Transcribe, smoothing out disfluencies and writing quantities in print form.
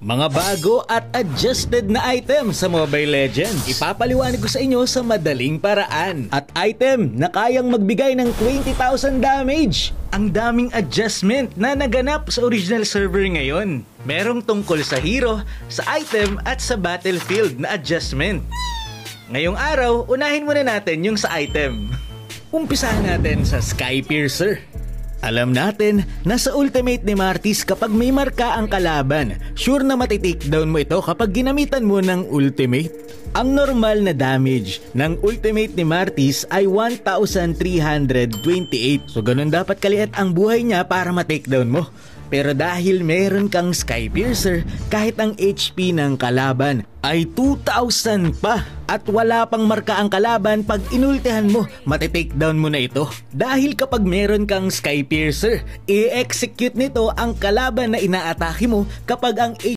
Mga bago at adjusted na item sa Mobile Legends. Ipapaliwanag ko sa inyo sa madaling paraan. At item na kayang magbigay ng 20,000 damage. Ang daming adjustment na naganap sa original server ngayon. Merong tungkol sa hero, sa item at sa battlefield na adjustment. Ngayong araw, unahin muna natin yung sa item. Umpisahan natin sa Skypiercer. Alam natin na sa ultimate ni Martis kapag may marka ang kalaban, sure na matitake-down mo ito kapag ginamitan mo ng ultimate. Ang normal na damage ng ultimate ni Martis ay 1,328. So ganun dapat kaliit ang buhay niya para ma-takedown mo. Pero dahil meron kang Skypiercer, kahit ang HP ng kalaban ay 2,000 pa at wala pang marka ang kalaban, pag inultihan mo, matitakedown mo na ito. Dahil kapag meron kang Skypiercer, i-execute nito ang kalaban na inaatake mo kapag ang